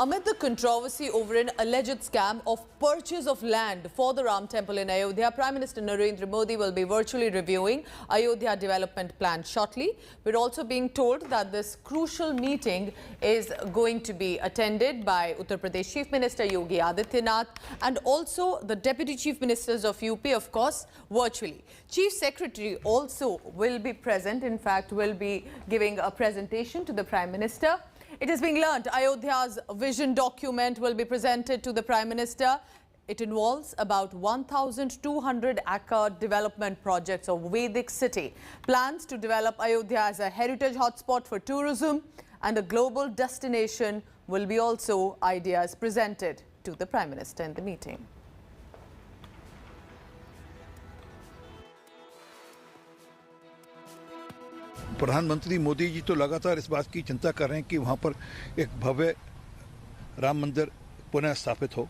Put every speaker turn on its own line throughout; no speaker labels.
Amid the controversy over an alleged scam of purchase of land for the Ram Temple in Ayodhya, Prime Minister Narendra Modi will be virtually reviewing Ayodhya development plan shortly. We're also being told that this crucial meeting is going to be attended by Uttar Pradesh Chief Minister Yogi Adityanath and also the Deputy Chief Ministers of UP, of course, virtually. Chief Secretary also will be present, in fact, will be giving a presentation to the Prime Minister. It is being learnt Ayodhya's vision document will be presented to the Prime Minister. It involves about 1,200-acre development projects of Vedic city. Plans to develop Ayodhya as a heritage hotspot for tourism and a global destination will be also ideas presented to the Prime Minister in the meeting.
प्रधानमंत्री मोदी जी तो लगातार इस बात की चिंता कर रहे हैं कि वहाँ पर एक भव्य राम मंदिर पुनः स्थापित हो,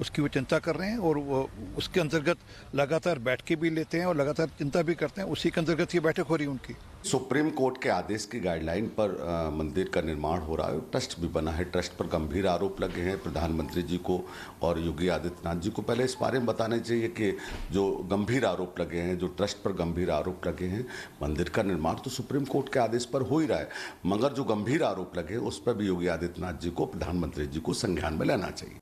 उसकी वो चिंता कर रहे हैं और वो उसके अंतर्गत लगातार बैठकें भी लेते हैं और लगातार चिंता भी करते हैं। उसी के अंतर्गत ये बैठक हो रही है उनकी।
सुप्रीम कोर्ट के आदेश की गाइडलाइन पर मंदिर का निर्माण हो रहा है, ट्रस्ट भी बना है। ट्रस्ट पर गंभीर आरोप लगे हैं प्रधानमंत्री जी को और योगी आदित्यनाथ जी को। पहले इस बारे में बताना चाहिए कि जो गंभीर आरोप लगे हैं, जो ट्रस्ट पर गंभीर आरोप लगे हैं, मंदिर का निर्माण तो सुप्रीम कोर्ट के आदेश पर हो ही रहा है, मगर जो गंभीर आरोप लगे उस पर भी योगी आदित्यनाथ जी को, प्रधानमंत्री जी को संज्ञान में लेना चाहिए।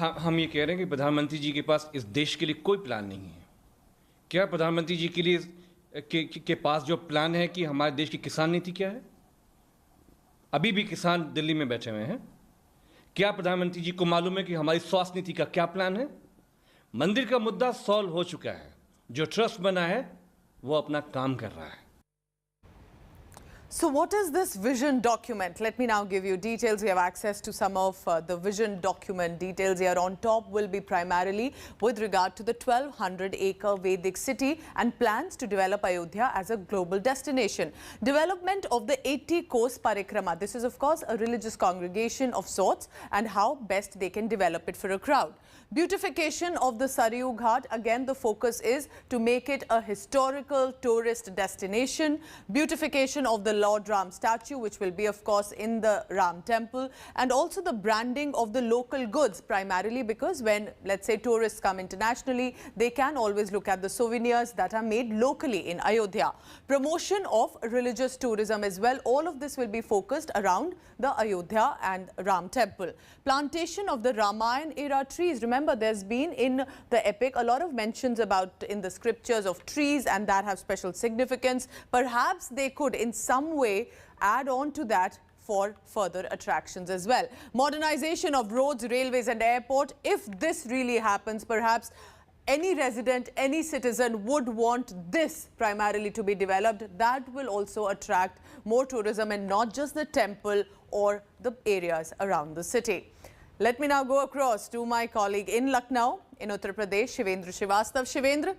हम ये कह रहे हैं कि प्रधानमंत्री जी के पास इस देश के लिए कोई प्लान नहीं है। क्या प्रधानमंत्री जी के लिए के पास जो प्लान है कि हमारे देश की किसान नीति क्या है? अभी भी किसान दिल्ली में बैठे हुए हैं। क्या प्रधानमंत्री जी को मालूम है कि हमारी स्वास्थ्य नीति का क्या प्लान है? मंदिर का मुद्दा सॉल्व हो चुका है। जो ट्रस्ट बना है वो अपना काम कर रहा है।
So what is this vision document? Let me now give you details. We have access to some of the vision document details here. On top will be primarily with regard to the 1,200-acre Vedic city and plans to develop Ayodhya as a global destination. Development of the 80-course parikrama. This is, of course, a religious congregation of sorts and how best they can develop it for a crowd. Beautification of the Saryu Ghat. Again, the focus is to make it a historical tourist destination. Beautification of the Lord Ram statue, which will be, of course, in the Ram temple, and also the branding of the local goods, primarily because when, let's say, tourists come internationally, they can always look at the souvenirs that are made locally in Ayodhya. Promotion of religious tourism as well. All of this will be focused around the Ayodhya and Ram temple. Plantation of the Ramayana era trees. Remember, there's been in the epic a lot of mentions about in the scriptures of trees and that have special significance. Perhaps they could in some way add on to that for further attractions as well. Modernization of roads, railways and airport. If this really happens, perhaps any resident, any citizen would want this primarily to be developed. That will also attract more tourism and not just the temple or the areas around the city. Let me now go across to my colleague in Lucknow, in Uttar Pradesh, Shivendra Srivastava. Shivendra,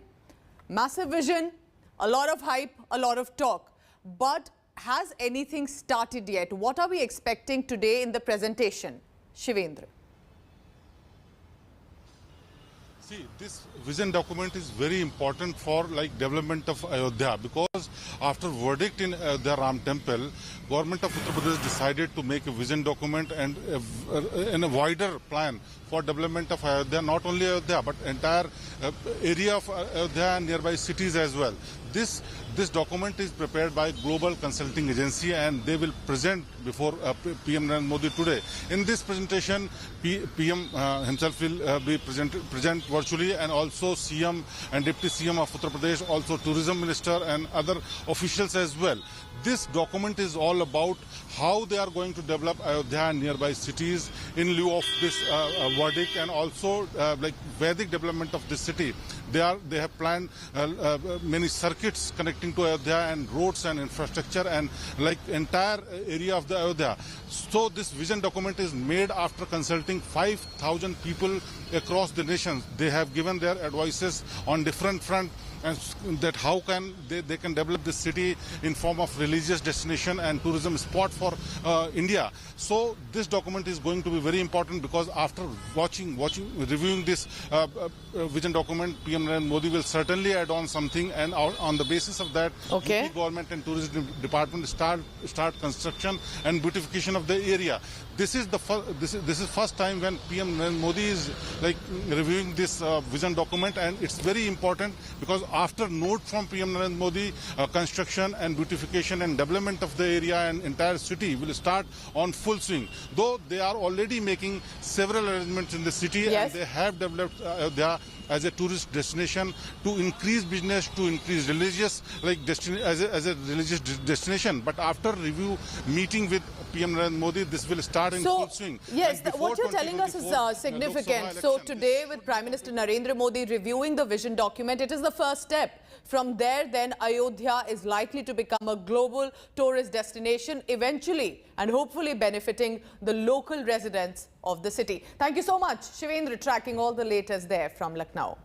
massive vision, a lot of hype, a lot of talk. But has anything started yet? What are we expecting today in the presentation? Shivendra.
See, this vision document is very important for development of Ayodhya, because after verdict in the Ram temple, government of Uttar Pradesh decided to make a vision document and a wider plan for development of Ayodhya, not only Ayodhya but entire area of Ayodhya and nearby cities as well. This document is prepared by global consulting agency and they will present before PM Narendra Modi today. In this presentation, PM himself will be present virtually, and also CM and Deputy CM of Uttar Pradesh, also Tourism Minister and other officials as well. This document is all about how they are going to develop Ayodhya and nearby cities in lieu of this verdict, and also Vedic development of this city. They have planned many circuits connecting to Ayodhya and roads and infrastructure and entire area of the Ayodhya. So this vision document is made after consulting 5,000 people across the nation. They have given their advices on different fronts and that how can they can develop this city in form of religious destination and tourism spot for India. So this document is going to be very important, because after reviewing this vision document, PM Narendra Modi will certainly add on something, and on the basis of that,
Okay.
UP government and tourism department start construction and beautification of the area. This is the first time when PM Narendra Modi is like reviewing this vision document, and it's very important because after note from PM Narendra Modi, construction and beautification and development of the area and entire city will start on full swing. Though they are already making several arrangements in the city,
Yes.
and they have developed Ayodhya as a tourist destination to increase business, to increase religious as a religious destination. But after review meeting with PM Narendra Modi, this will start in full swing.
Yes,
And before
what you're telling us is
2024
significant.
Lok
So
Sabha
today,
election,
with Prime Minister Narendra Modi reviewing the vision document, it is the first step. From there, then Ayodhya is likely to become a global tourist destination eventually, and hopefully benefiting the local residents of the city. Thank you so much, Shivendra, tracking all the latest there from Lucknow.